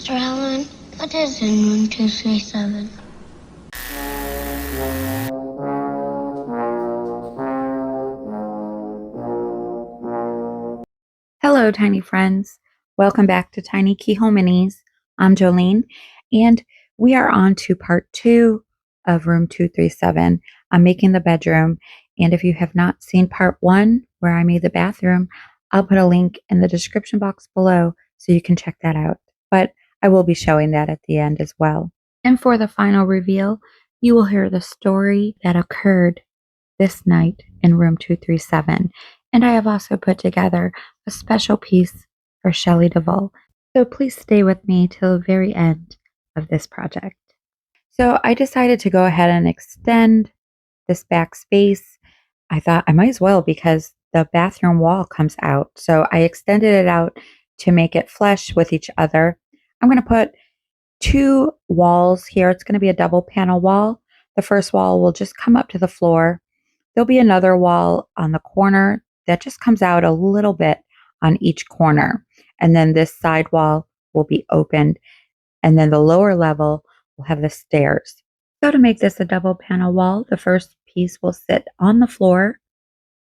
Mr. Allen, what is in room 237? Hello, tiny friends. Welcome back to TinyKeyHoleMinis. I'm Jolene, and we are on to part 2 of room 237. I'm making the bedroom, and if you have not seen part 1, where I made the bathroom, I'll put a link in the description box below so you can check that out. But I will be showing that at the end as well. And for the final reveal, you will hear the story that occurred this night in room 237. And I have also put together a special piece for Shelley Duvall. So please stay with me till the very end of this project. So I decided to go ahead and extend this back space. I thought I might as well because the bathroom wall comes out. So I extended it out to make it flush with each other. I'm going to put 2 walls here. It's going to be a double panel wall. The first wall will just come up to the floor. There'll be another wall on the corner that just comes out a little bit on each corner. And then this side wall will be opened. And then the lower level will have the stairs. So to make this a double panel wall, the first piece will sit on the floor.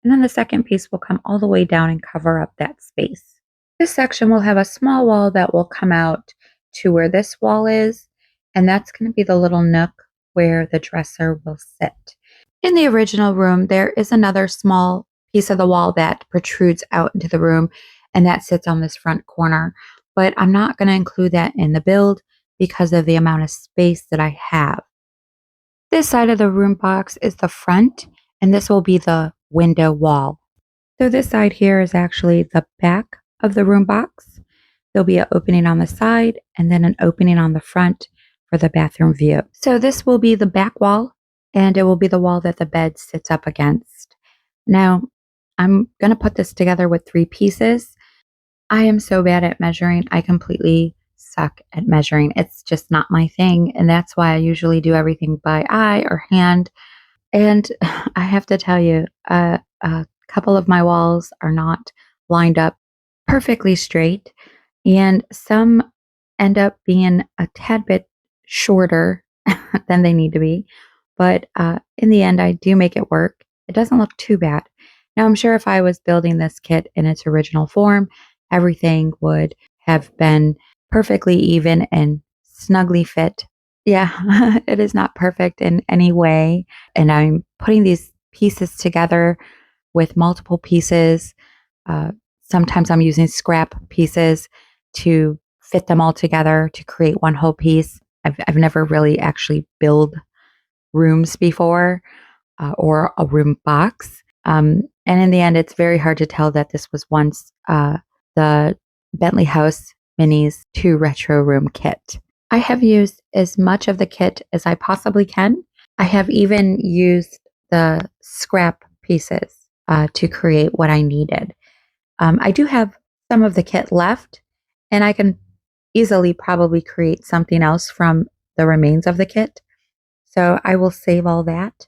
And then the second piece will come all the way down and cover up that space. This section will have a small wall that will come out to where this wall is. And that's going to be the little nook where the dresser will sit. In the original room, there is another small piece of the wall that protrudes out into the room, and that sits on this front corner. But I'm not going to include that in the build because of the amount of space that I have. This side of the room box is the front, and this will be the window wall. So this side here is actually the back of the room box. There'll be an opening on the side and then an opening on the front for the bathroom view. So this will be the back wall, and it will be the wall that the bed sits up against. Now, I'm going to put this together with 3 pieces. I am so bad at measuring. I completely suck at measuring. It's just not my thing, and that's why I usually do everything by eye or hand. And I have to tell you, a couple of my walls are not lined up perfectly straight, and some end up being a tad bit shorter than they need to be. But in the end, I do make it work. It doesn't look too bad. Now, I'm sure if I was building this kit in its original form, everything would have been perfectly even and snugly fit. Yeah, it is not perfect in any way. And I'm putting these pieces together with multiple pieces. Sometimes I'm using scrap pieces to fit them all together to create one whole piece. I've never really actually built rooms before or a room box. And in the end, it's very hard to tell that this was once the Bentley House Minis 2 retro room kit. I have used as much of the kit as I possibly can. I have even used the scrap pieces to create what I needed. I do have some of the kit left, and I can easily probably create something else from the remains of the kit. So I will save all that.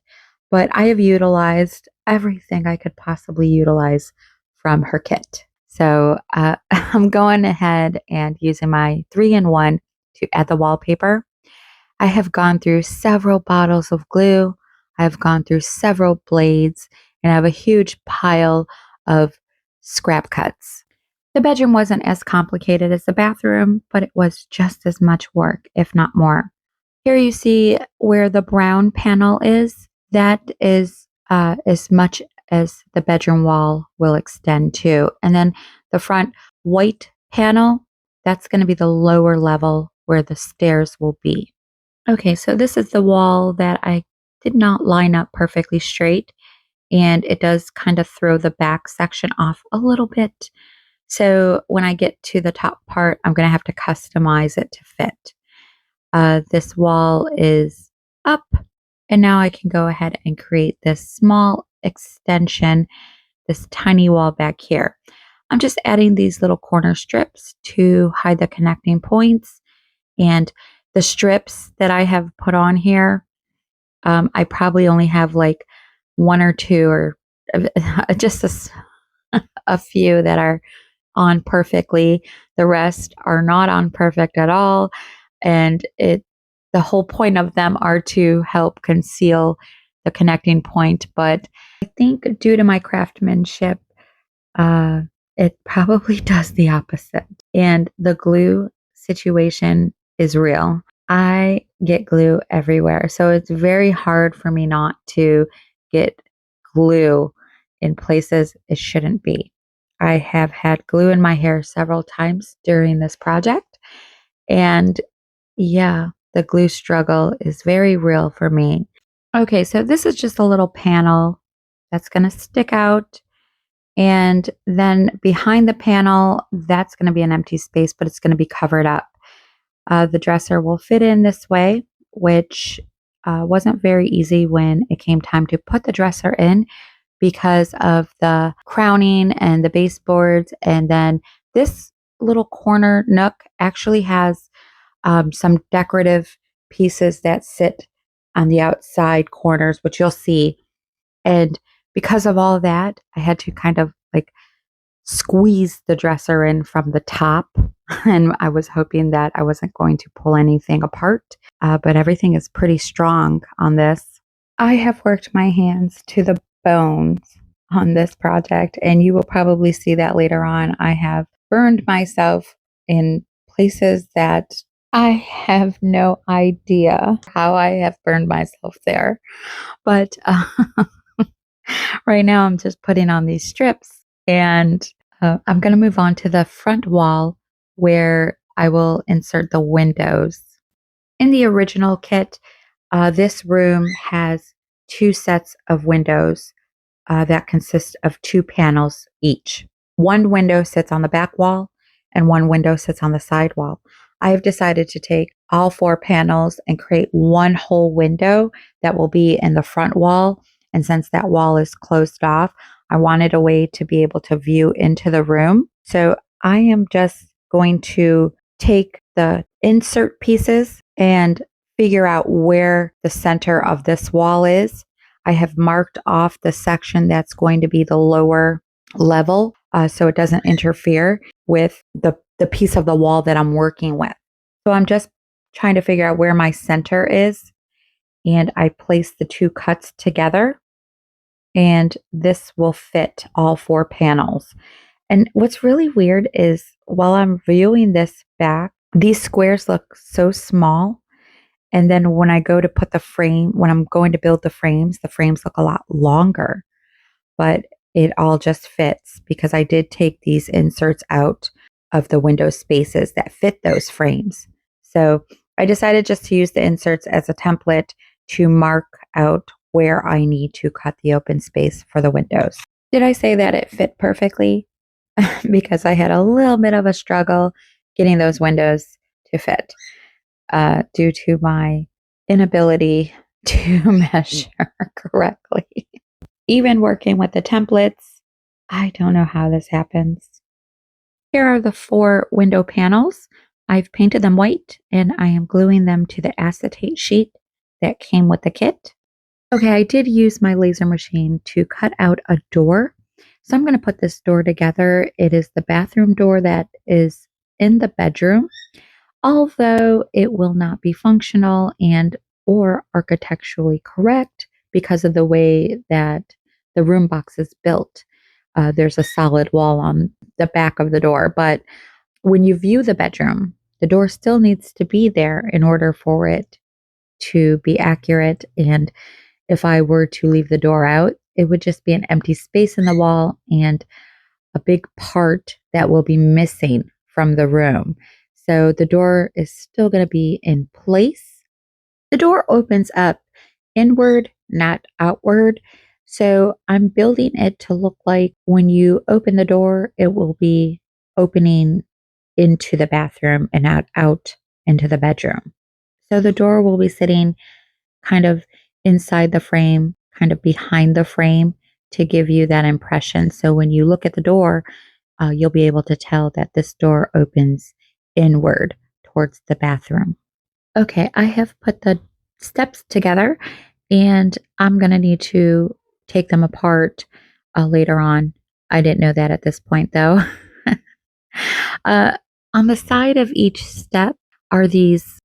But I have utilized everything I could possibly utilize from her kit. So I'm going ahead and using my 3-in-1 to add the wallpaper. I have gone through several bottles of glue. I've gone through several blades, and I have a huge pile of scrap cuts. The bedroom wasn't as complicated as the bathroom, but it was just as much work, if not more. Here you see where the brown panel is. That is as much as the bedroom wall will extend to. And then the front white panel, that's going to be the lower level where the stairs will be. Okay, so this is the wall that I did not line up perfectly straight, and it does kind of throw the back section off a little bit. So when I get to the top part, I'm going to have to customize it to fit. This wall is up, and now I can go ahead and create this small extension, this tiny wall back here. I'm just adding these little corner strips to hide the connecting points, and the strips that I have put on here, I probably only have like 1 or 2 or just a few that are on perfectly. The rest are not on perfect at all. And the whole point of them are to help conceal the connecting point. But I think due to my craftsmanship, it probably does the opposite. And the glue situation is real. I get glue everywhere. So it's very hard for me not to get glue in places it shouldn't be. I have had glue in my hair several times during this project. And yeah, the glue struggle is very real for me. Okay, so this is just a little panel that's going to stick out. And then behind the panel, that's going to be an empty space, but it's going to be covered up. The dresser will fit in this way, which wasn't very easy when it came time to put the dresser in because of the crowning and the baseboards. And then this little corner nook actually has some decorative pieces that sit on the outside corners, which you'll see. And because of all of that, I had to kind of like squeeze the dresser in from the top. And I was hoping that I wasn't going to pull anything apart, but everything is pretty strong on this. I have worked my hands to the bones on this project, and you will probably see that later on. I have burned myself in places that I have no idea how I have burned myself there. But right now I'm just putting on these strips, and I'm going to move on to the front wall where I will insert the windows. In the original kit, this room has 2 sets of windows that consist of 2 panels each. One window sits on the back wall and one window sits on the side wall. I have decided to take all 4 panels and create one whole window that will be in the front wall. And since that wall is closed off, I wanted a way to be able to view into the room. So I am just going to take the insert pieces and figure out where the center of this wall is. I have marked off the section that's going to be the lower level so it doesn't interfere with the piece of the wall that I'm working with. So I'm just trying to figure out where my center is, and I place the 2 cuts together, and this will fit all 4 panels. And what's really weird is while I'm viewing this back, these squares look so small. And then when I go to put the frame, when I'm going to build the frames look a lot longer, but it all just fits because I did take these inserts out of the window spaces that fit those frames. So I decided just to use the inserts as a template to mark out where I need to cut the open space for the windows. Did I say that it fit perfectly? Because I had a little bit of a struggle getting those windows to fit due to my inability to measure correctly. Even working with the templates, I don't know how this happens. Here are the 4 window panels. I've painted them white and I am gluing them to the acetate sheet that came with the kit. Okay, I did use my laser machine to cut out a door. So I'm going to put this door together. It is the bathroom door that is in the bedroom, although it will not be functional and or architecturally correct because of the way that the room box is built. There's a solid wall on the back of the door, but when you view the bedroom, the door still needs to be there in order for it to be accurate. And if I were to leave the door out, it would just be an empty space in the wall and a big part that will be missing from the room. So the door is still going to be in place. The door opens up inward, not outward. So I'm building it to look like when you open the door, it will be opening into the bathroom and out into the bedroom. So the door will be sitting kind of inside the frame, kind of behind the frame to give you that impression. So when you look at the door, you'll be able to tell that this door opens inward towards the bathroom. Okay, I have put the steps together and I'm going to need to take them apart later on. I didn't know that at this point though. On the side of each step are these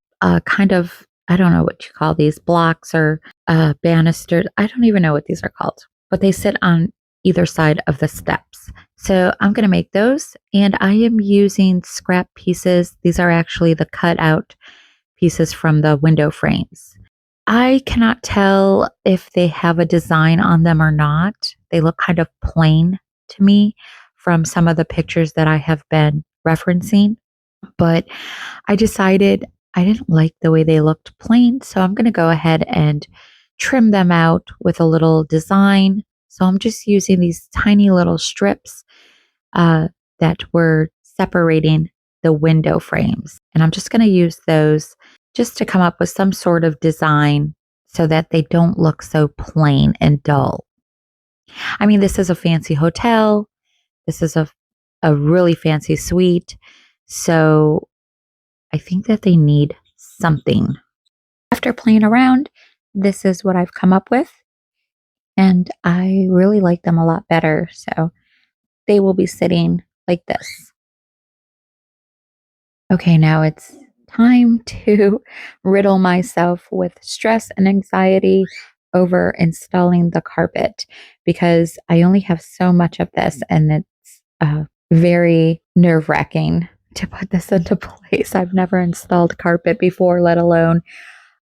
kind of, I don't know what you call these, blocks or banisters. I don't even know what these are called, but they sit on either side of the steps. So I'm going to make those, and I am using scrap pieces. These are actually the cut out pieces from the window frames. I cannot tell if they have a design on them or not. They look kind of plain to me from some of the pictures that I have been referencing, but I decided I didn't like the way they looked plain, so I'm going to go ahead and trim them out with a little design. So I'm just using these tiny little strips that were separating the window frames, and I'm just going to use those just to come up with some sort of design so that they don't look so plain and dull. I mean, this is a fancy hotel. This is a really fancy suite. So I think that they need something. After playing around, this is what I've come up with. And I really like them a lot better. So they will be sitting like this. Okay, now it's time to riddle myself with stress and anxiety over installing the carpet because I only have so much of this and it's very nerve-wracking to put this into place. I've never installed carpet before, let alone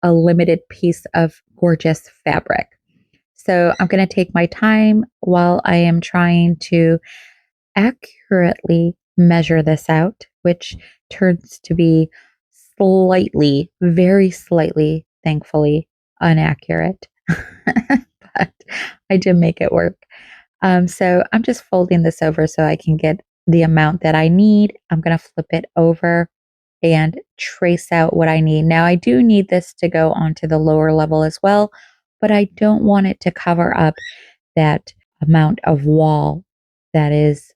a limited piece of gorgeous fabric. So I'm going to take my time while I am trying to accurately measure this out, which turns to be slightly, very slightly, thankfully, inaccurate. But I did make it work. So I'm just folding this over so I can get the amount that I need. I'm going to flip it over and trace out what I need. Now, I do need this to go onto the lower level as well, but I don't want it to cover up that amount of wall that is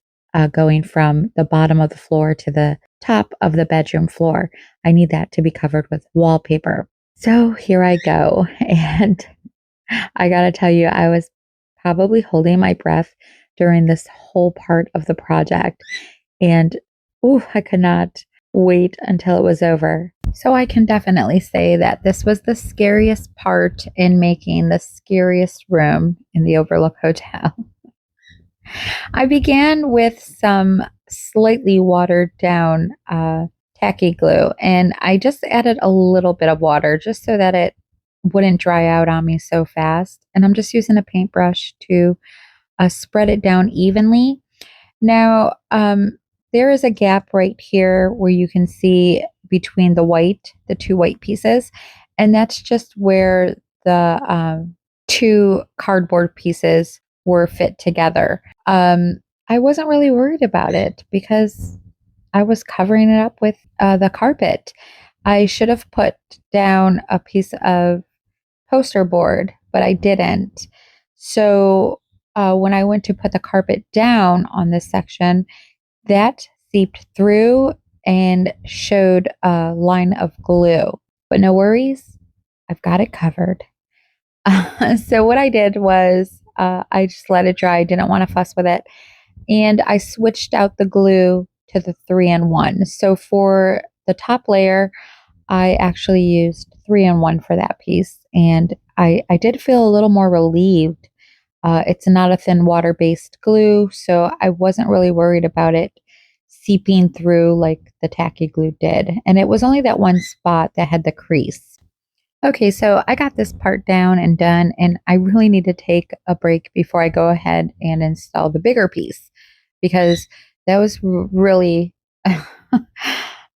going from the bottom of the floor to the top of the bedroom floor. I need that to be covered with wallpaper. So here I go. And I got to tell you, I was probably holding my breath during this whole part of the project. And I could not wait until it was over. So I can definitely say that this was the scariest part in making the scariest room in the Overlook Hotel. I began with some slightly watered down tacky glue, and I just added a little bit of water just so that it wouldn't dry out on me so fast. And I'm just using a paintbrush to spread it down evenly. Now, there is a gap right here where you can see between the two white pieces, and that's just where the two cardboard pieces were fit together. I wasn't really worried about it because I was covering it up with the carpet. I should have put down a piece of poster board, but I didn't. So when I went to put the carpet down on this section, that seeped through and showed a line of glue. But no worries, I've got it covered. So what I did was I just let it dry. I didn't want to fuss with it. And I switched out the glue to the 3-in-1. So for the top layer, I actually used 3-in-1 for that piece. And I did feel a little more relieved. It's not a thin water-based glue, so I wasn't really worried about it seeping through like the tacky glue did. And it was only that one spot that had the crease. Okay, so I got this part down and done, and I really need to take a break before I go ahead and install the bigger piece because that was really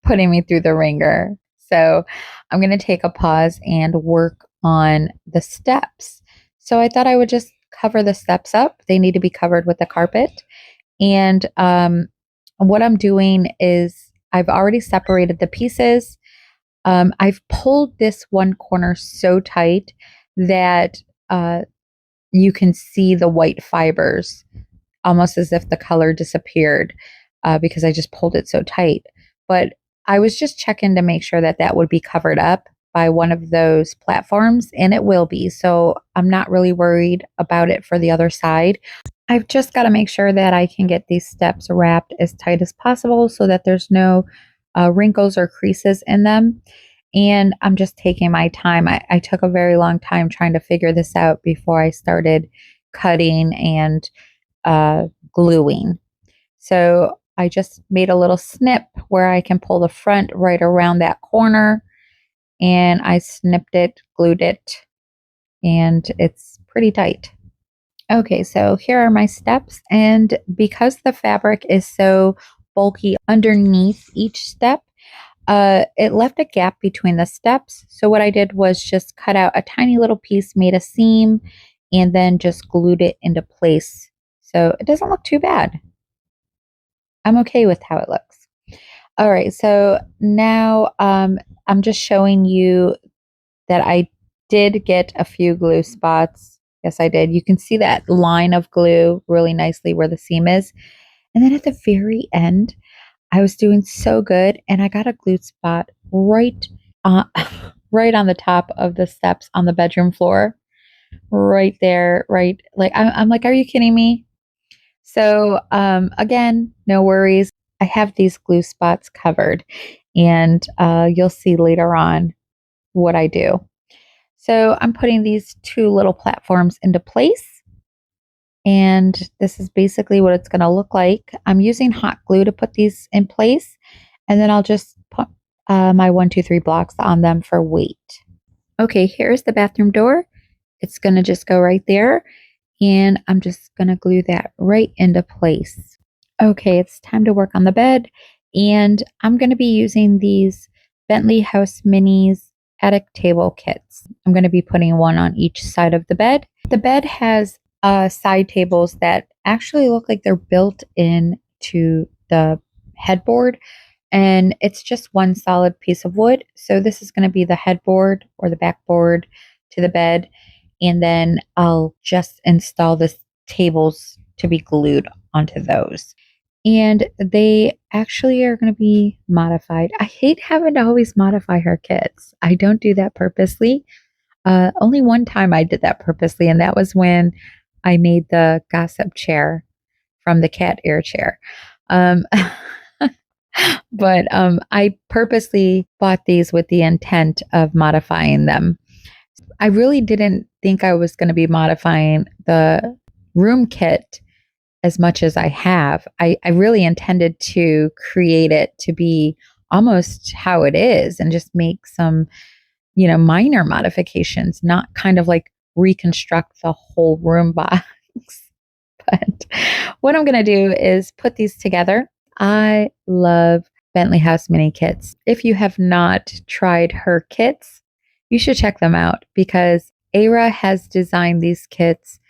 putting me through the ringer. So I'm going to take a pause and work on the steps. So I thought I would just cover the steps up. They need to be covered with the carpet. And what I'm doing is I've already separated the pieces. I've pulled this one corner so tight that you can see the white fibers almost as if the color disappeared because I just pulled it so tight. But I was just checking to make sure that that would be covered up by one of those platforms, and it will be. So I'm not really worried about it for the other side. I've just got to make sure that I can get these steps wrapped as tight as possible so that there's no wrinkles or creases in them. And I'm just taking my time. I took a very long time trying to figure this out before I started cutting and gluing. So I just made a little snip where I can pull the front right around that corner, and I snipped it, glued it, and it's pretty tight. Okay, so here are my steps, and because the fabric is so bulky underneath each step, it left a gap between the steps. So what I did was just cut out a tiny little piece, made a seam, and then just glued it into place. So it doesn't look too bad. I'm okay with how it looks. All right, so now I'm just showing you that I did get a few glue spots. Yes, I did. You can see that line of glue really nicely where the seam is. And then at the very end, I was doing so good, and I got a glue spot right, right on the top of the steps on the bedroom floor, right there, right. Like I'm like, are you kidding me? So again, no worries. I have these glue spots covered, and you'll see later on what I do. So I'm putting these two little platforms into place. And this is basically what it's going to look like. I'm using hot glue to put these in place. And then I'll just put my 1, 2, 3 blocks on them for weight. Okay, here's the bathroom door. It's going to just go right there. And I'm just going to glue that right into place. Okay, it's time to work on the bed. And I'm going to be using these Bentley House Minis attic table kits. I'm going to be putting one on each side of the bed. The bed has side tables that actually look like they're built into the headboard, and it's just one solid piece of wood. So this is going to be the headboard or the backboard to the bed, and then I'll just install the tables to be glued onto those. And they actually are going to be modified. I hate having to always modify her kits. I don't do that purposely. Only one time I did that purposely, and that was when I made the gossip chair from the cat ear chair. But I purposely bought these with the intent of modifying them. I really didn't think I was going to be modifying the room kit as much as I have. I really intended to create it to be almost how it is and just make some, minor modifications, not kind of like reconstruct the whole room box. But what I'm going to do is put these together. I love Bentley House Mini Kits. If you have not tried her kits, you should check them out because Ara has designed these kits.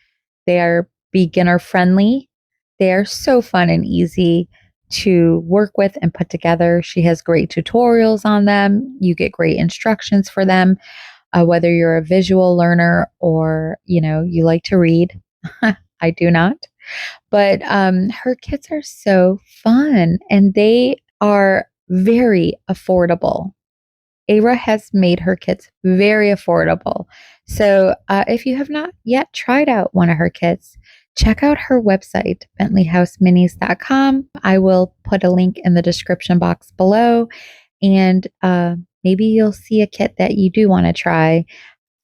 They are beginner friendly. They are so fun and easy to work with and put together. She has great tutorials on them. You get great instructions for them, whether you're a visual learner or, you like to read. I do not. But her kits are so fun and they are very affordable. Ara has made her kits very affordable. So if you have not yet tried out one of her kits, check out her website, bentleyhouseminis.com. I will put a link in the description box below, and maybe you'll see a kit that you do want to try.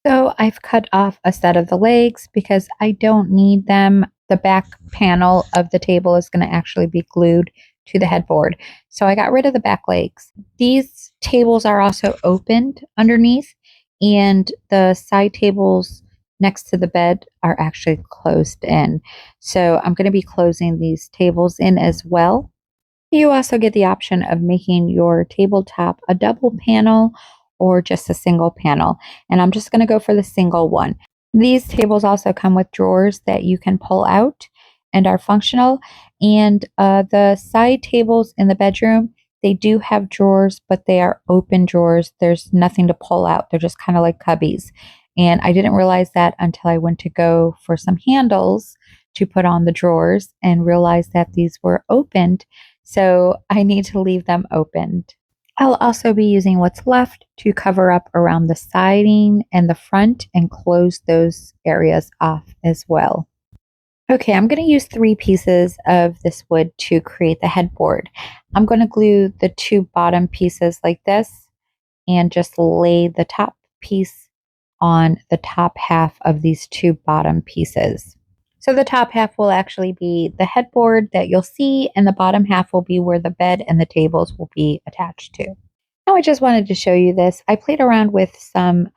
So I've cut off a set of the legs because I don't need them. The back panel of the table is going to actually be glued to the headboard. So I got rid of the back legs. These tables are also opened underneath, and the side tables next to the bed are actually closed in. So I'm going to be closing these tables in as well. You also get the option of making your tabletop a double panel or just a single panel. And I'm just going to go for the single one. These tables also come with drawers that you can pull out and are functional. And the side tables in the bedroom, they do have drawers, but they are open drawers. There's nothing to pull out. They're just kind of like cubbies. And I didn't realize that until I went to go for some handles to put on the drawers and realized that these were opened. So I need to leave them opened. I'll also be using what's left to cover up around the siding and the front and close those areas off as well. Okay, I'm going to use 3 pieces of this wood to create the headboard. I'm going to glue the 2 bottom pieces like this and just lay the top piece on the top half of these 2 bottom pieces. So the top half will actually be the headboard that you'll see, and the bottom half will be where the bed and the tables will be attached to. Now I just wanted to show you this. I played around with some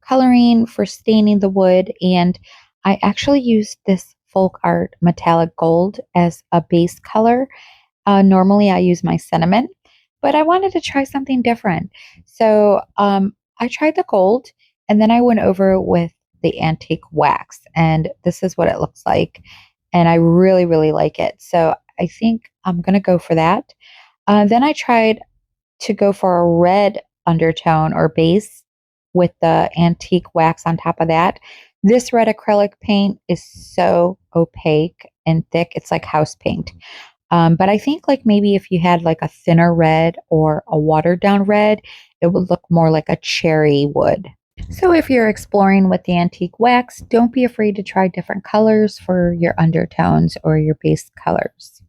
coloring for staining the wood, and I actually used this folk art metallic gold as a base color. Normally I use my cinnamon, but I wanted to try something different. So I tried the gold, and then I went over with the antique wax, and this is what it looks like. And I really, really like it. So I think I'm going to go for that. Then I tried to go for a red undertone or base with the antique wax on top of that. This red acrylic paint is so opaque and thick. It's like house paint. But I think like maybe if you had like a thinner red or a watered down red, it would look more like a cherry would. So if you're exploring with the antique wax, don't be afraid to try different colors for your undertones or your base colors.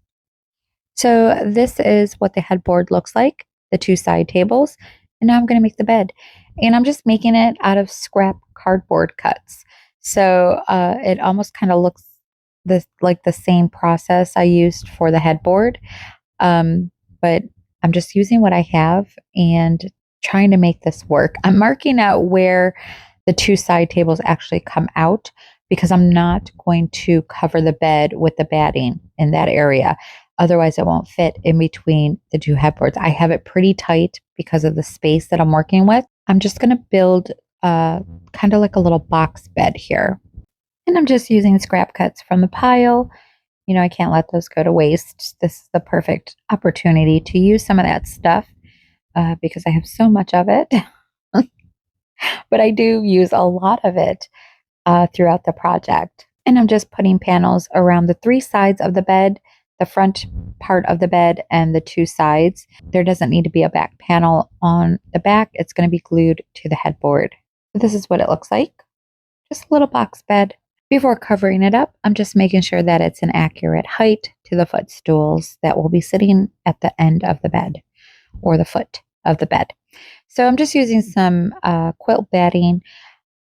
So this is what the headboard looks like, the 2 side tables. And now I'm going to make the bed. And I'm just making it out of scrap cardboard cuts. So it almost kind of looks like the same process I used for the headboard. But I'm just using what I have and trying to make this work. I'm marking out where the 2 side tables actually come out because I'm not going to cover the bed with the batting in that area. Otherwise, it won't fit in between the 2 headboards. I have it pretty tight because of the space that I'm working with. I'm just going to build kind of like a little box bed here. And I'm just using scrap cuts from the pile. You know, I can't let those go to waste. This is the perfect opportunity to use some of that stuff because I have so much of it. But I do use a lot of it throughout the project. And I'm just putting panels around the 3 sides of the bed, the front part of the bed, and the 2 sides. There doesn't need to be a back panel on the back. It's going to be glued to the headboard. This is what it looks like. Just a little box bed. Before covering it up, I'm just making sure that it's an accurate height to the footstools that will be sitting at the end of the bed or the foot of the bed. So I'm just using some quilt batting.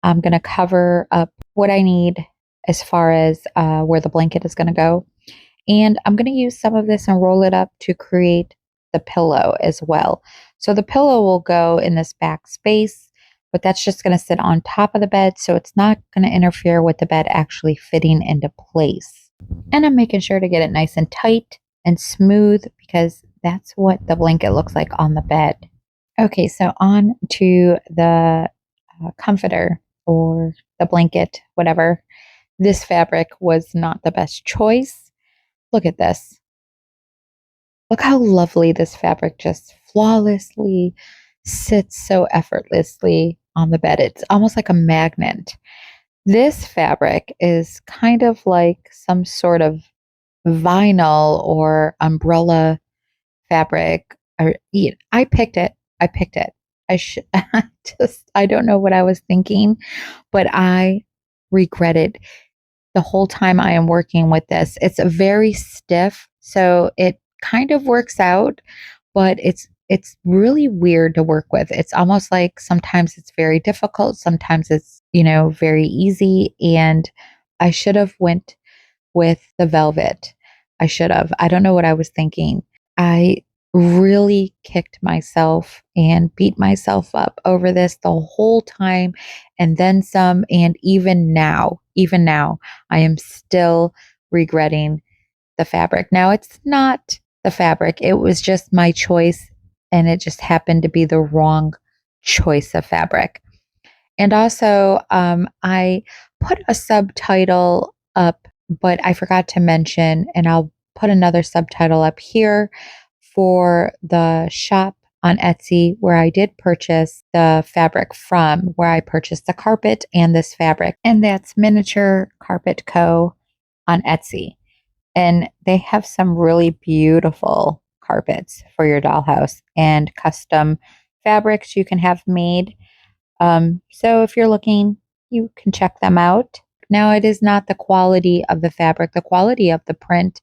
I'm going to cover up what I need as far as where the blanket is going to go. And I'm going to use some of this and roll it up to create the pillow as well. So the pillow will go in this back space, but that's just going to sit on top of the bed. So it's not going to interfere with the bed actually fitting into place. And I'm making sure to get it nice and tight and smooth because that's what the blanket looks like on the bed. Okay, so on to the comforter or the blanket, whatever. This fabric was not the best choice. Look at this. Look how lovely this fabric just flawlessly sits so effortlessly on the bed. It's almost like a magnet. This fabric is kind of like some sort of vinyl or umbrella fabric. I picked it. I picked it. I don't know what I was thinking, but I regret it the whole time I am working with this. It's very stiff, so it kind of works out, but it's really weird to work with. It's almost like sometimes it's very difficult, sometimes it's, very easy, and I should have went with the velvet. I should have. I don't know what I was thinking. I really kicked myself and beat myself up over this the whole time and then some. And even now, I am still regretting the fabric. Now, it's not the fabric, it was just my choice, and it just happened to be the wrong choice of fabric. And also, I put a subtitle up, but I forgot to mention, and I'll put another subtitle up here for the shop on Etsy where I did purchase the fabric from, where I purchased the carpet and this fabric. And that's MiniatureCarpetCo on Etsy. And they have some really beautiful carpets for your dollhouse and custom fabrics you can have made. So if you're looking, you can check them out. Now, it is not the quality of the fabric. The quality of the print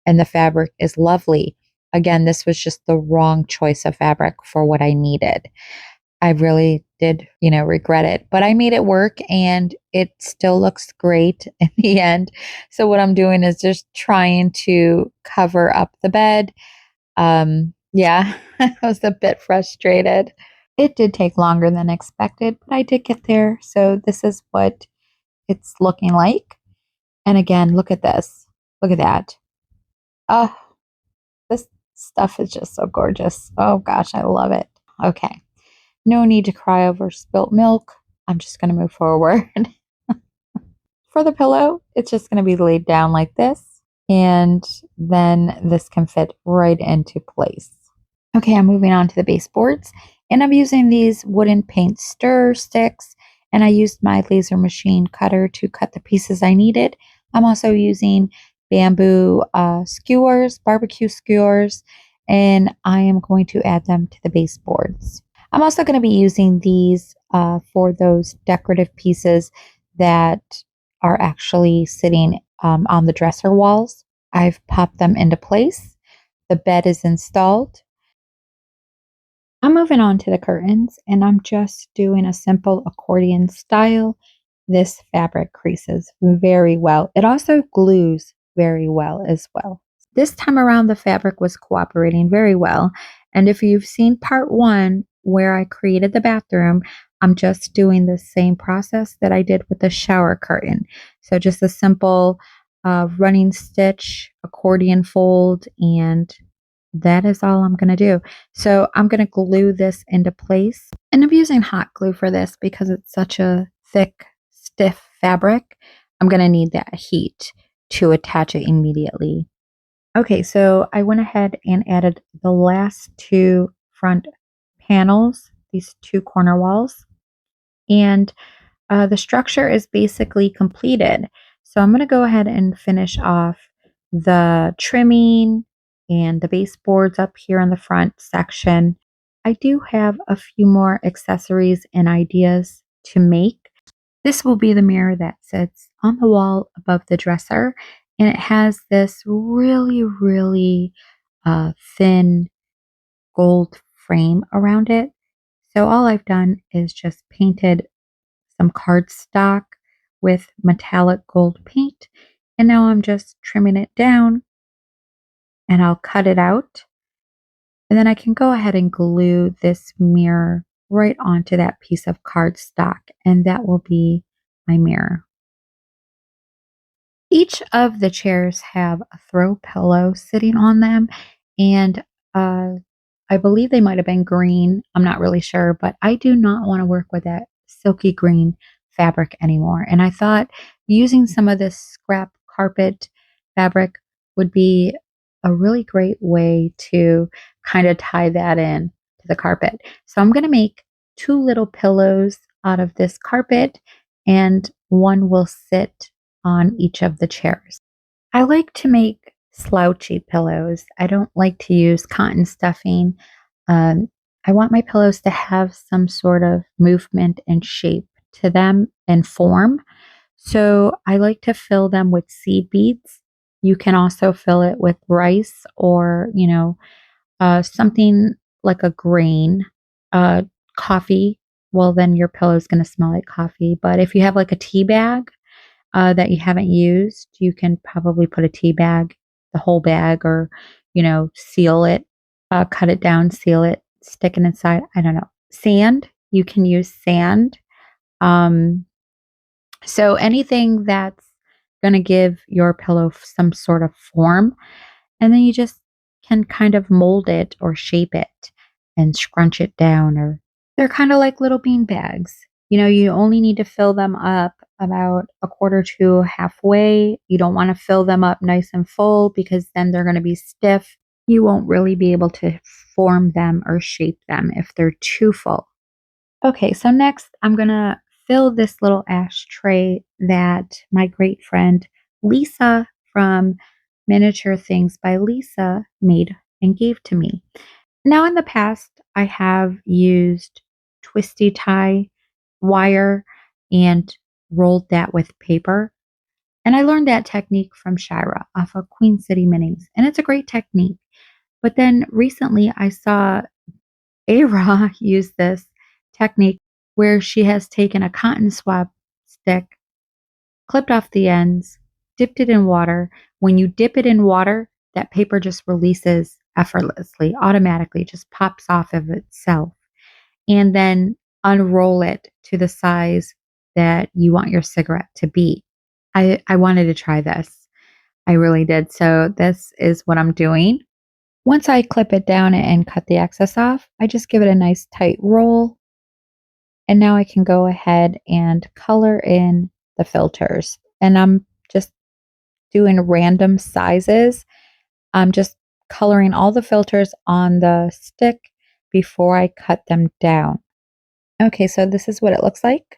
and the fabric is lovely. Again, this was just the wrong choice of fabric for what I needed. I really did, regret it, but I made it work and it still looks great in the end. So what I'm doing is just trying to cover up the bed. Yeah, I was a bit frustrated. It did take longer than expected, but I did get there. So this is what it's looking like. And again, look at this. Look at that. Oh, this stuff is just so gorgeous. Oh gosh, I love it. Okay. No need to cry over spilt milk. I'm just going to move forward. For the pillow, it's just going to be laid down like this. And then this can fit right into place. Okay, I'm moving on to the baseboards. And I'm using these wooden paint stir sticks. And I used my laser machine cutter to cut the pieces I needed. I'm also using bamboo skewers, barbecue skewers. And I am going to add them to the baseboards. I'm also going to be using these for those decorative pieces that are actually sitting on the dresser walls. I've popped them into place. The bed is installed. I'm moving on to the curtains, and I'm just doing a simple accordion style. This fabric creases very well. It also glues very well as well. This time around, the fabric was cooperating very well. And if you've seen part 1, where I created the bathroom, I'm just doing the same process that I did with the shower curtain. So just a simple running stitch, accordion fold, and that is all I'm going to do. So I'm going to glue this into place. And I'm using hot glue for this because it's such a thick, stiff fabric. I'm going to need that heat to attach it immediately. Okay, so I went ahead and added the last 2 front panels, these 2 corner walls. And the structure is basically completed. So I'm going to go ahead and finish off the trimming and the baseboards up here in the front section. I do have a few more accessories and ideas to make. This will be the mirror that sits on the wall above the dresser, and it has this really, really thin gold frame around it. So all I've done is just painted some cardstock with metallic gold paint. And now I'm just trimming it down and I'll cut it out. And then I can go ahead and glue this mirror right onto that piece of cardstock, and that will be my mirror. Each of the chairs have a throw pillow sitting on them, and I believe they might have been green. I'm not really sure, but I do not want to work with that silky green fabric anymore. And I thought using some of this scrap carpet fabric would be a really great way to kind of tie that in to the carpet. So I'm going to make 2 little pillows out of this carpet, and one will sit on each of the chairs. I like to make slouchy pillows. I don't like to use cotton stuffing. I want my pillows to have some sort of movement and shape to them and form. So I like to fill them with seed beads. You can also fill it with rice or, something like a grain, coffee. Well, then your pillow is going to smell like coffee. But if you have like a tea bag, that you haven't used, you can probably put a tea bag, the whole bag, or, seal it, cut it down, seal it, stick it inside. I don't know. Sand, you can use sand. So anything that's going to give your pillow some sort of form, and then you just can kind of mold it or shape it and scrunch it down, or they're kind of like little bean bags. You only need to fill them up about a quarter to halfway. You don't want to fill them up nice and full because then they're going to be stiff. You won't really be able to form them or shape them if they're too full. Okay, so next I'm going to fill this little ashtray that my great friend Lisa from Miniature Things by Lisa made and gave to me. Now, in the past, I have used twisty tie wire and rolled that with paper. And I learned that technique from Shira off of Queen City Minis. And it's a great technique. But then recently I saw Ara use this technique where she has taken a cotton swab stick, clipped off the ends, dipped it in water. When you dip it in water, that paper just releases effortlessly, automatically, just pops off of itself. And then unroll it to the size that you want your cigarette to be. I wanted to try this. I really did. So this is what I'm doing. Once I clip it down and cut the excess off, I just give it a nice tight roll. And now I can go ahead and color in the filters. And I'm just doing random sizes. I'm just coloring all the filters on the stick before I cut them down. Okay, so this is what it looks like.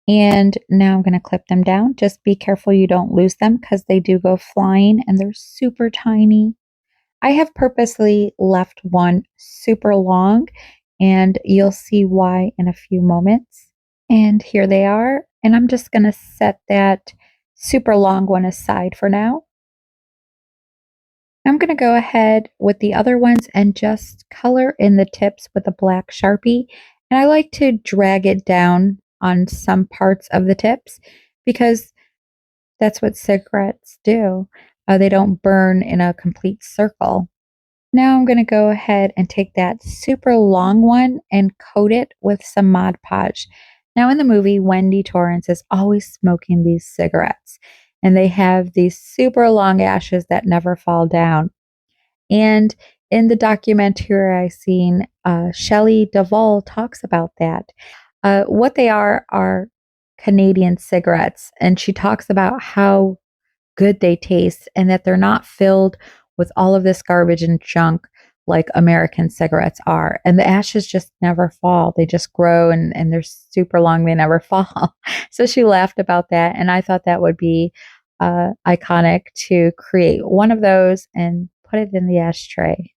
And now I'm going to clip them down. Just be careful you don't lose them because they do go flying and they're super tiny. I have purposely left one super long and you'll see why in a few moments. And here they are. And I'm just going to set that super long one aside for now. I'm going to go ahead with the other ones and just color in the tips with a black Sharpie. And I like to drag it down on some parts of the tips because that's what cigarettes do. They don't burn in a complete circle. Now I'm going to go ahead and take that super long one and coat it with some Mod Podge. Now in the movie, Wendy Torrance is always smoking these cigarettes and they have these super long ashes that never fall down. And in the documentary I seen, Shelley Duvall talks about that. What they are Canadian cigarettes, and she talks about how good they taste and that they're not filled with all of this garbage and junk like American cigarettes are. And the ashes just never fall. They just grow and they're super long. They never fall. So she laughed about that. And I thought that would be iconic to create one of those and put it in the ashtray.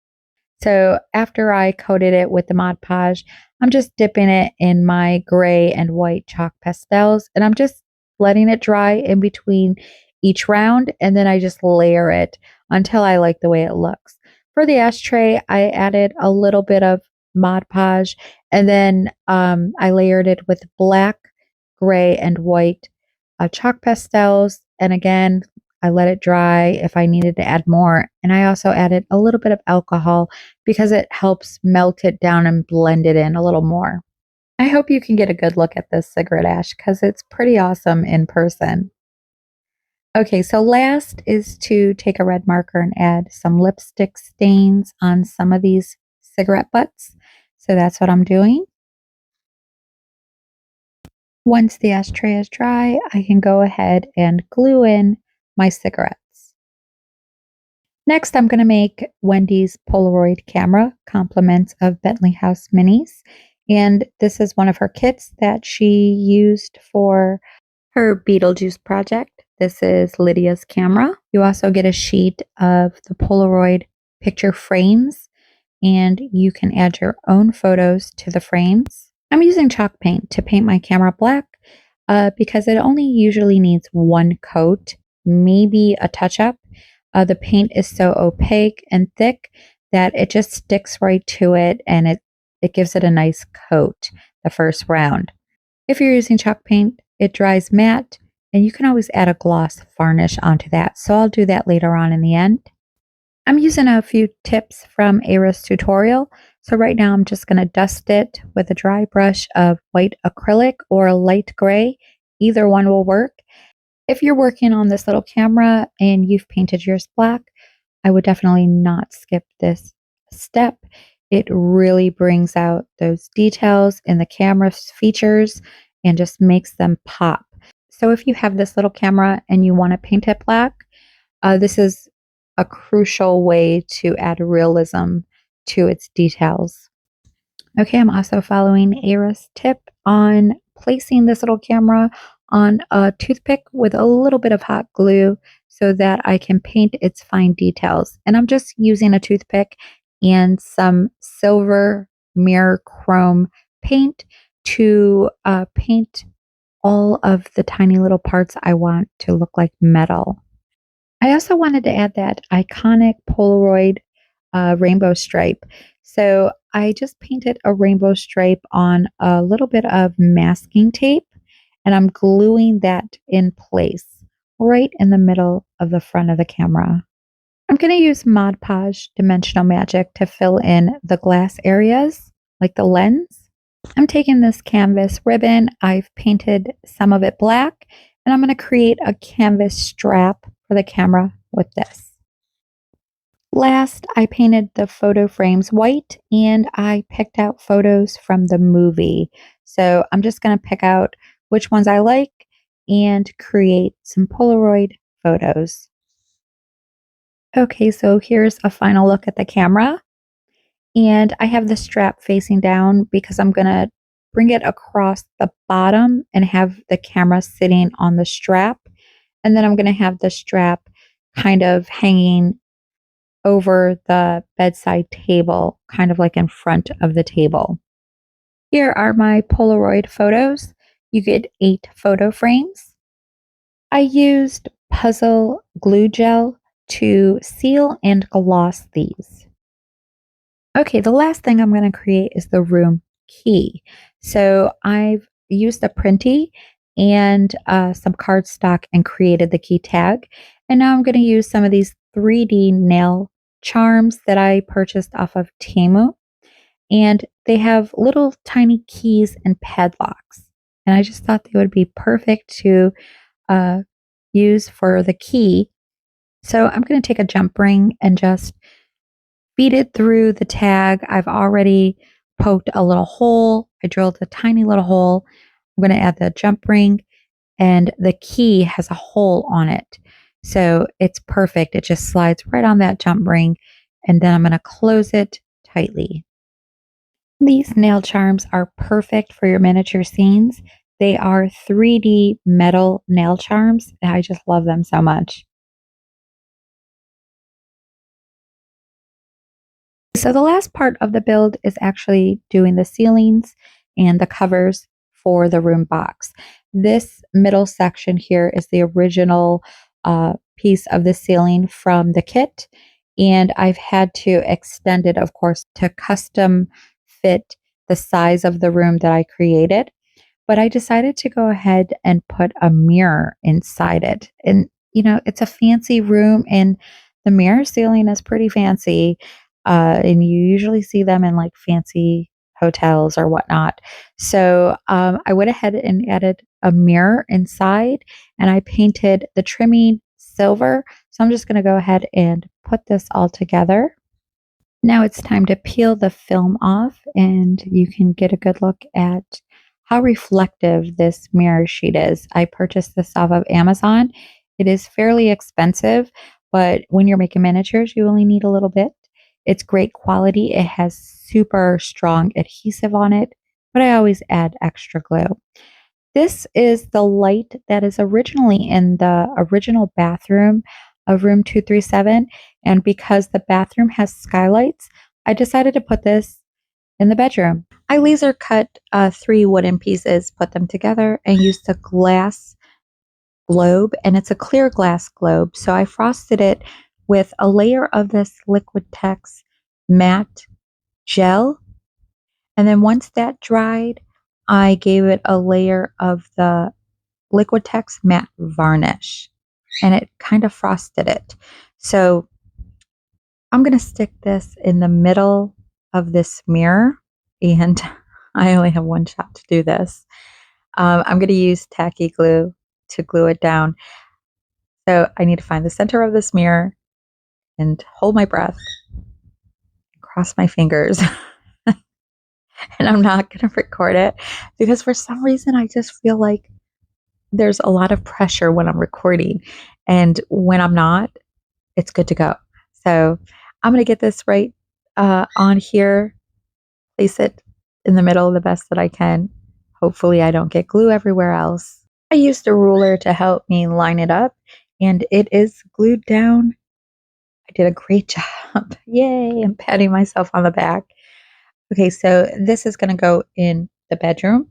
So after I coated it with the Mod Podge, I'm just dipping it in my gray and white chalk pastels and I'm just letting it dry in between each round and then I just layer it until I like the way it looks. For the ashtray, I added a little bit of Mod Podge and then I layered it with black, gray, and white chalk pastels. And again, I let it dry if I needed to add more. And I also added a little bit of alcohol because it helps melt it down and blend it in a little more. I hope you can get a good look at this cigarette ash because it's pretty awesome in person. Okay, so last is to take a red marker and add some lipstick stains on some of these cigarette butts. So that's what I'm doing. Once the ashtray is dry, I can go ahead and glue in my cigarettes. Next, I'm going to make Wendy's Polaroid camera, compliments of Bentley House Minis. And this is one of her kits that she used for her Beetlejuice project. This is Lydia's camera. You also get a sheet of the Polaroid picture frames, and you can add your own photos to the frames. I'm using chalk paint to paint my camera black because it only usually needs one coat, maybe a touch-up. The paint is so opaque and thick that it just sticks right to it and it gives it a nice coat the first round. If you're using chalk paint, it dries matte and you can always add a gloss varnish onto that. So I'll do that later on in the end. I'm using a few tips from Ara's tutorial. So right now I'm just going to dust it with a dry brush of white acrylic or light gray. Either one will work. If you're working on this little camera and you've painted yours black, I would definitely not skip this step. It really brings out those details in the camera's features and just makes them pop. So if you have this little camera and you want to paint it black, this is a crucial way to add realism to its details. Okay, I'm also following Ara's tip on placing this little camera on a toothpick with a little bit of hot glue so that I can paint its fine details. And I'm just using a toothpick and some silver mirror chrome paint to paint all of the tiny little parts I want to look like metal. I also wanted to add that iconic Polaroid rainbow stripe. So I just painted a rainbow stripe on a little bit of masking tape, and I'm gluing that in place right in the middle of the front of the camera. I'm going to use Mod Podge Dimensional Magic to fill in the glass areas, like the lens. I'm taking this canvas ribbon, I've painted some of it black, and I'm going to create a canvas strap for the camera with this. Last, I painted the photo frames white and I picked out photos from the movie. So I'm just going to pick out which ones I like and create some Polaroid photos. Okay, so here's a final look at the camera. And I have the strap facing down because I'm going to bring it across the bottom and have the camera sitting on the strap. And then I'm going to have the strap kind of hanging over the bedside table, kind of like in front of the table. Here are my Polaroid photos. You get 8 photo frames. I used puzzle glue gel to seal and gloss these. Okay, the last thing I'm going to create is the room key. So I've used a printy and some cardstock and created the key tag. And now I'm going to use some of these 3D nail charms that I purchased off of Temu. And they have little tiny keys and padlocks. And I just thought they would be perfect to use for the key. So I'm going to take a jump ring and just feed it through the tag. I've already poked a little hole. I drilled a tiny little hole. I'm going to add the jump ring, and the key has a hole on it. So it's perfect. It just slides right on that jump ring, and then I'm going to close it tightly. These nail charms are perfect for your miniature scenes. They are 3D metal nail charms, and I just love them so much. So the last part of the build is actually doing the ceilings and the covers for the room box. This middle section here is the original piece of the ceiling from the kit, and I've had to extend it, of course, to custom fit the size of the room that I created. But I decided to go ahead and put a mirror inside it. And, it's a fancy room, and the mirror ceiling is pretty fancy. And you usually see them in like fancy hotels or whatnot. So I went ahead and added a mirror inside, and I painted the trimming silver. So I'm just going to go ahead and put this all together. Now it's time to peel the film off, and you can get a good look at how reflective this mirror sheet is. I purchased this off of Amazon. It is fairly expensive, but when you're making miniatures, you only need a little bit. It's great quality. It has super strong adhesive on it, but I always add extra glue. This is the light that is originally in the original bathroom of room 237. And because the bathroom has skylights, I decided to put this in the bedroom. I laser cut 3 wooden pieces, put them together, and used a glass globe. And it's a clear glass globe. So I frosted it with a layer of this Liquitex matte gel. And then once that dried, I gave it a layer of the Liquitex matte varnish, and it kind of frosted it. So I'm going to stick this in the middle of this mirror, and I only have one shot to do this. I'm going to use tacky glue to glue it down. So I need to find the center of this mirror and hold my breath, cross my fingers, and I'm not going to record it because for some reason I just feel like there's a lot of pressure when I'm recording, and when I'm not, it's good to go. So I'm going to get this right on here, place it in the middle the best that I can. Hopefully I don't get glue everywhere else. I used a ruler to help me line it up, and it is glued down. I did a great job. Yay, I'm patting myself on the back. Okay, so this is going to go in the bedroom.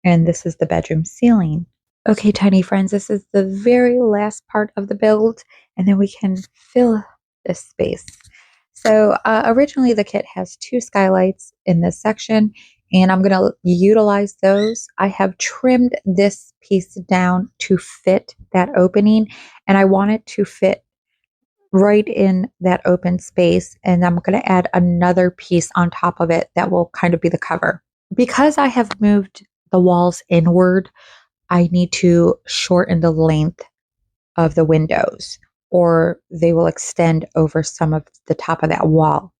And this is the bedroom ceiling. Okay, tiny friends, this is the very last part of the build, and then we can fill this space. So originally the kit has 2 skylights in this section, and I'm going to utilize those. I have trimmed this piece down to fit that opening, and I want it to fit right in that open space, and I'm going to add another piece on top of it that will kind of be the cover. Because I have moved the walls inward, I need to shorten the length of the windows, or they will extend over some of the top of that wall.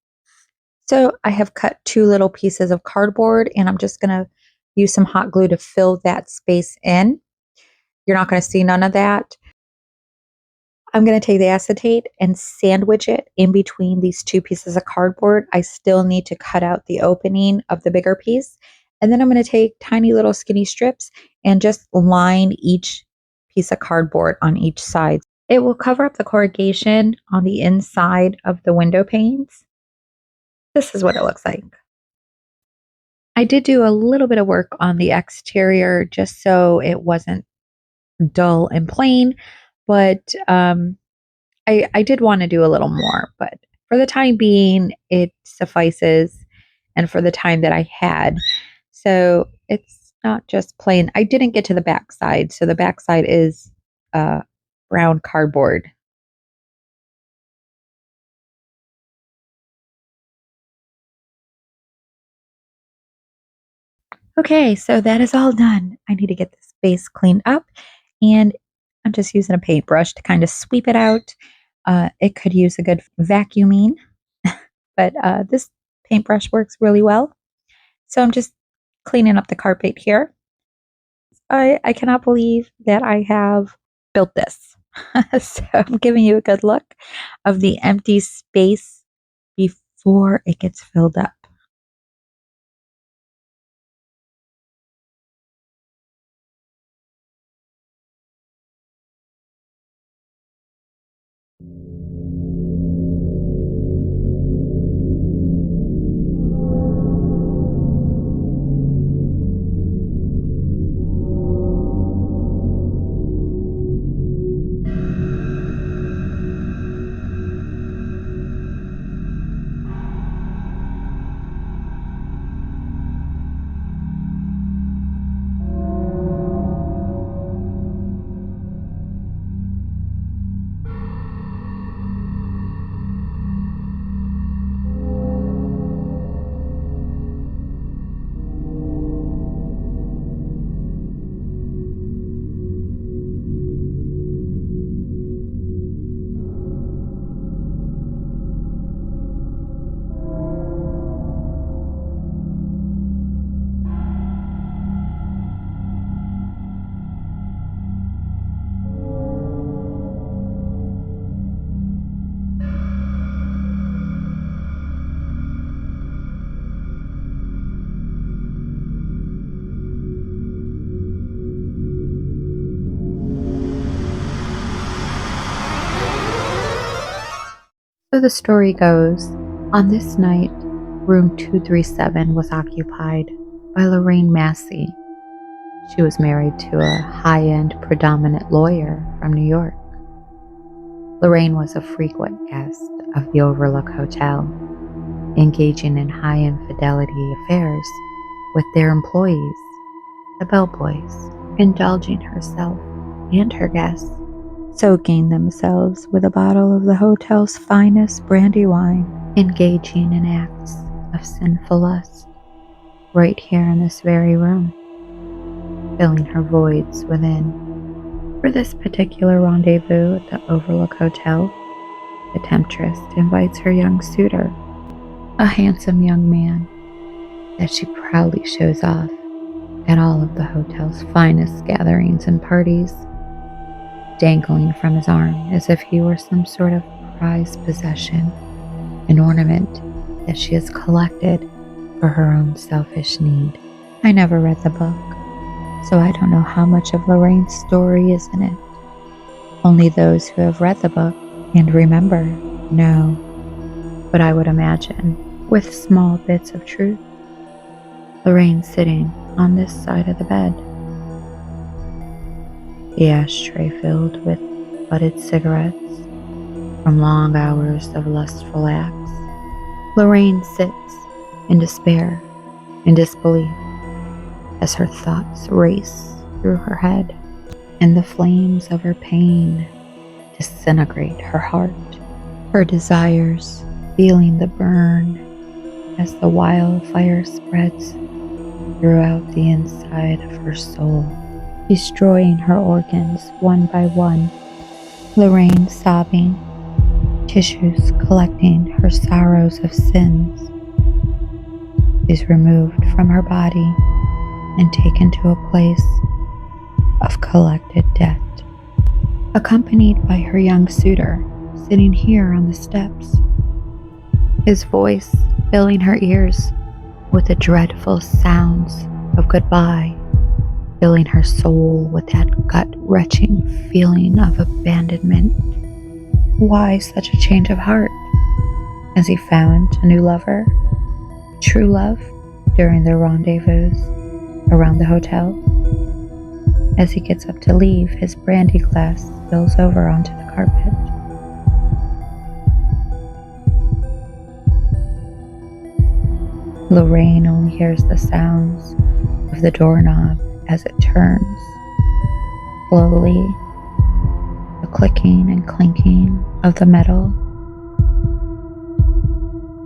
So I have cut 2 little pieces of cardboard, and I'm just going to use some hot glue to fill that space in. You're not going to see none of that. I'm going to take the acetate and sandwich it in between these 2 pieces of cardboard. I still need to cut out the opening of the bigger piece. And then I'm going to take tiny little skinny strips and just line each piece of cardboard on each side. It will cover up the corrugation on the inside of the window panes. This is what it looks like. I did do a little bit of work on the exterior just so it wasn't dull and plain, but I did want to do a little more, but for the time being, it suffices, and for the time that I had. So it's not just plain. I didn't get to the back side, so the back side is brown cardboard. Okay, so that is all done. I need to get this space cleaned up, and I'm just using a paintbrush to kind of sweep it out. It could use a good vacuuming, but this paintbrush works really well. So I'm just cleaning up the carpet here. I cannot believe that I have built this. So I'm giving you a good look of the empty space before it gets filled up. So the story goes, on this night, room 237 was occupied by Lorraine Massey. She was married to a high-end predominant lawyer from New York. Lorraine was a frequent guest of the Overlook Hotel, engaging in high infidelity affairs with their employees, the bellboys, indulging herself and her guests, soaking themselves with a bottle of the hotel's finest brandy wine, engaging in acts of sinful lust, right here in this very room, filling her voids within. For this particular rendezvous at the Overlook Hotel, the temptress invites her young suitor, a handsome young man that she proudly shows off at all of the hotel's finest gatherings and parties, dangling from his arm as if he were some sort of prized possession, an ornament that she has collected for her own selfish need. I never read the book, so I don't know how much of Lorraine's story is in it. Only those who have read the book and remember know, but I would imagine with small bits of truth. Lorraine sitting on this side of the bed. The ashtray filled with butted cigarettes from long hours of lustful acts. Lorraine sits in despair and disbelief as her thoughts race through her head and the flames of her pain disintegrate her heart. Her desires feeling the burn as the wildfire spreads throughout the inside of her soul, destroying her organs one by one. Lorraine sobbing, tissues collecting her sorrows of sins, is removed from her body and taken to a place of collected debt, accompanied by her young suitor sitting here on the steps, his voice filling her ears with the dreadful sounds of goodbye, filling her soul with that gut-wrenching feeling of abandonment. Why such a change of heart? Has he found a new lover? True love during their rendezvous around the hotel? As he gets up to leave, his brandy glass spills over onto the carpet. Lorraine only hears the sounds of the doorknob as it turns. Slowly, the clicking and clinking of the metal,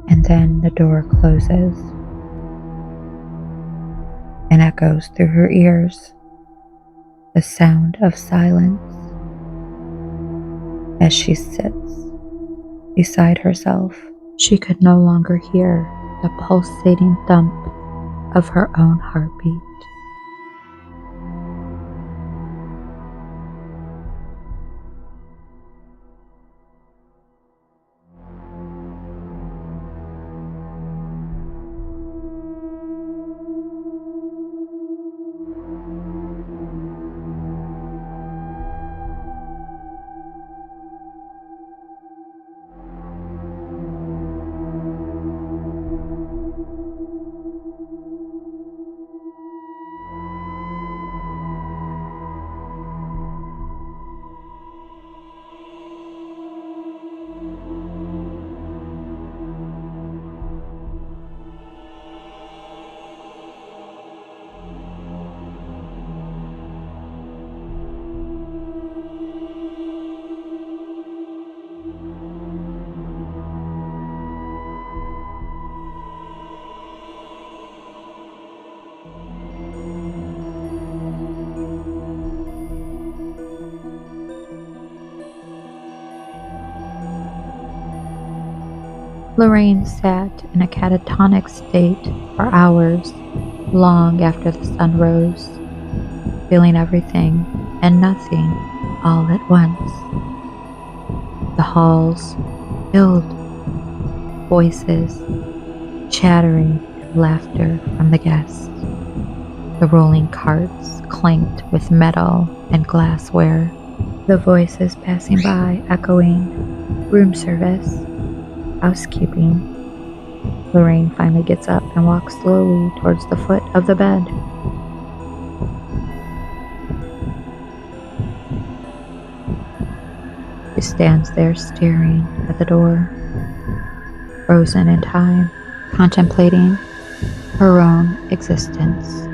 and then the door closes and echoes through her ears the sound of silence as she sits beside herself. She could no longer hear the pulsating thump of her own heartbeat. Lorraine sat in a catatonic state for hours, long after the sun rose, feeling everything and nothing all at once. The halls filled, voices, chattering, laughter from the guests. The rolling carts clanked with metal and glassware, the voices passing by echoing, room service, housekeeping. Lorraine finally gets up and walks slowly towards the foot of the bed. She stands there staring at the door, frozen in time, contemplating her own existence.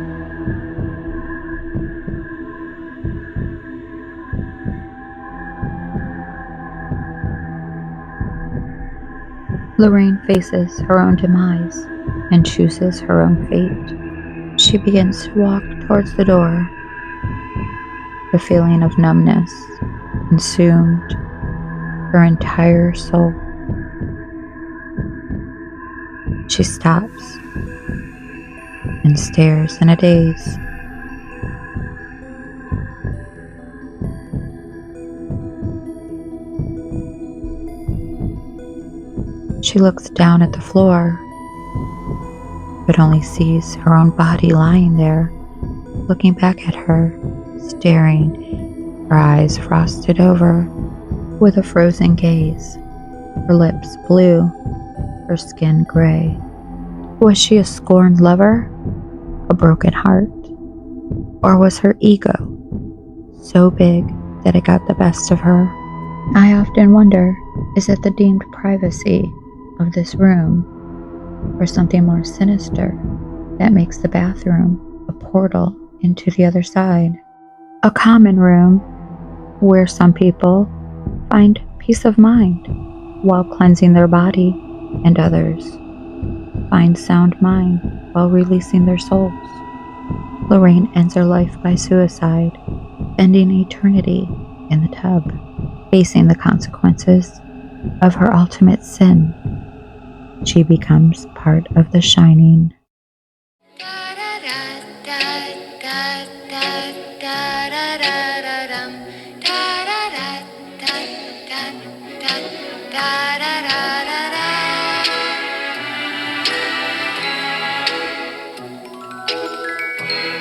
Lorraine faces her own demise and chooses her own fate. She begins to walk towards the door. The feeling of numbness consumed her entire soul. She stops and stares in a daze. She looks down at the floor, but only sees her own body lying there, looking back at her, staring, her eyes frosted over with a frozen gaze, her lips blue, her skin gray. Was she a scorned lover, a broken heart? Or was her ego so big that it got the best of her? I often wonder, is it the deemed privacy of this room or something more sinister that makes the bathroom a portal into the other side? A common room where some people find peace of mind while cleansing their body, and others find sound mind while releasing their souls. Lorraine ends her life by suicide, spending eternity in the tub, facing the consequences of her ultimate sin. She becomes part of The Shining.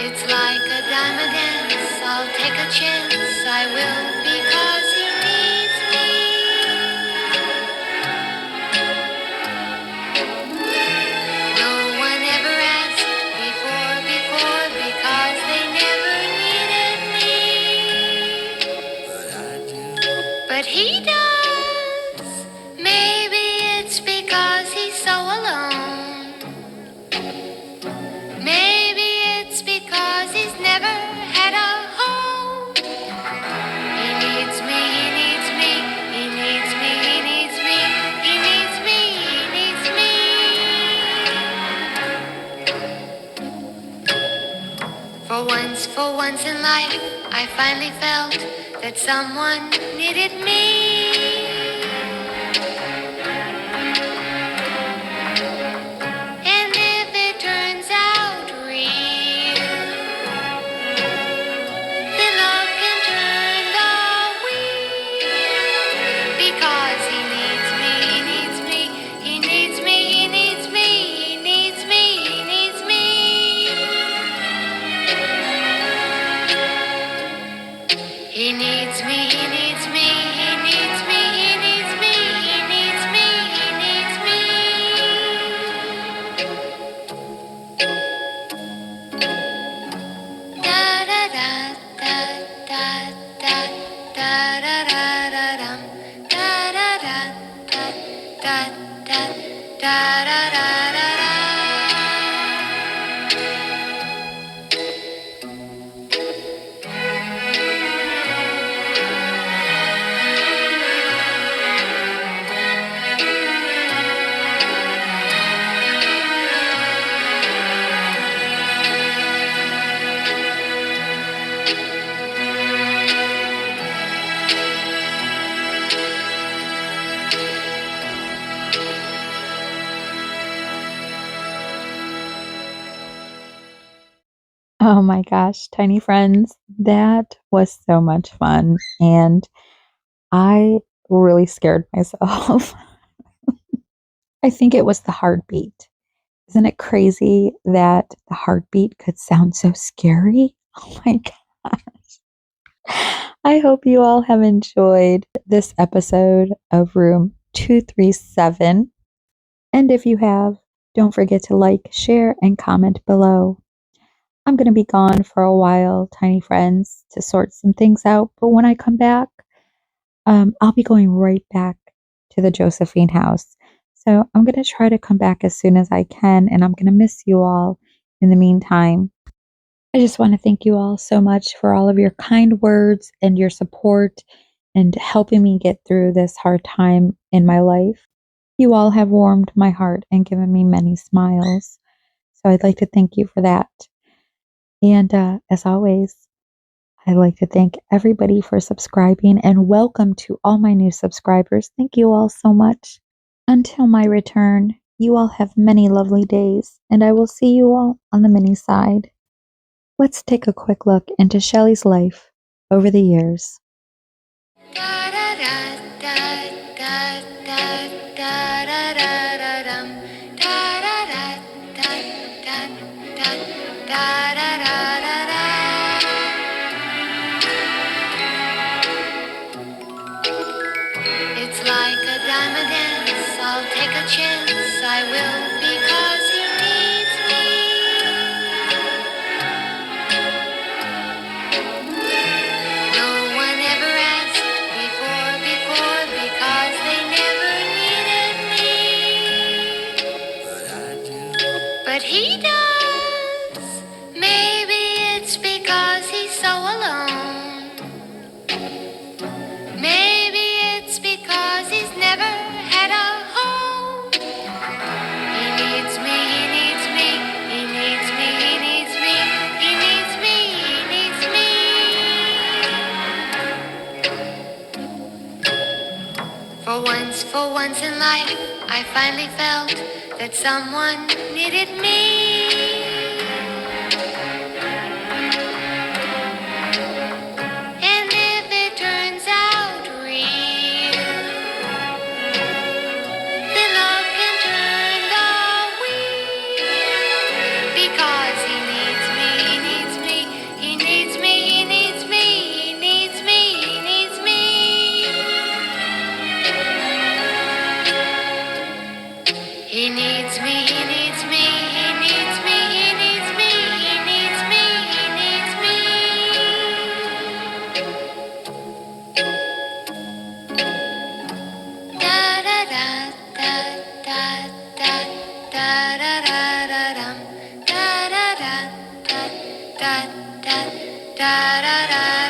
It's like a diamond dance, I'll take a chance, I will, because he needs me. No one ever asked before, because they never needed me. But he does. Maybe it's because he's so alone. Maybe it's because he's never had a home. He needs me, he needs me, he needs me, he needs me, he needs me, he needs me. For once in life, I finally felt that someone needed me. And if it turns out real, then love can turn the wheel. Because he needs me, he needs me, he needs me, he needs me, he needs me, he needs me. He needs me, he needs me, he needs me, he needs me, he needs me, he needs me. Da da da da da da da da da da dum. Da da da da da da da da da da. Oh my gosh, tiny friends, that was so much fun. And I really scared myself. I think it was the heartbeat. Isn't it crazy that the heartbeat could sound so scary? Oh my gosh. I hope you all have enjoyed this episode of Room 237. And if you have, don't forget to like, share, and comment below. I'm going to be gone for a while, tiny friends, to sort some things out. But when I come back, I'll be going right back to the Josephine house. So I'm going to try to come back as soon as I can, and I'm going to miss you all in the meantime. I just want to thank you all so much for all of your kind words and your support and helping me get through this hard time in my life. You all have warmed my heart and given me many smiles. So I'd like to thank you for that. And as always, I'd like to thank everybody for subscribing and welcome to all my new subscribers. Thank you all so much. Until my return, you all have many lovely days, and I will see you all on the mini side. Let's take a quick look into Shelley's life over the years. Da da da da da da da da da dum. Da da da da da da da da da da. It's like a diamond dance, I'll take a chance, I will, because he needs me. For once in life, I finally felt that someone needed me. And if it turns out real, then love can turn the wheel. Because he needs me, he needs me, he needs me, he needs me, he needs me, he needs me. He needs me, he needs me, he needs me, he needs me, he needs me, he needs me. Da da da da da da da da da da dum. Da da da da da da da da da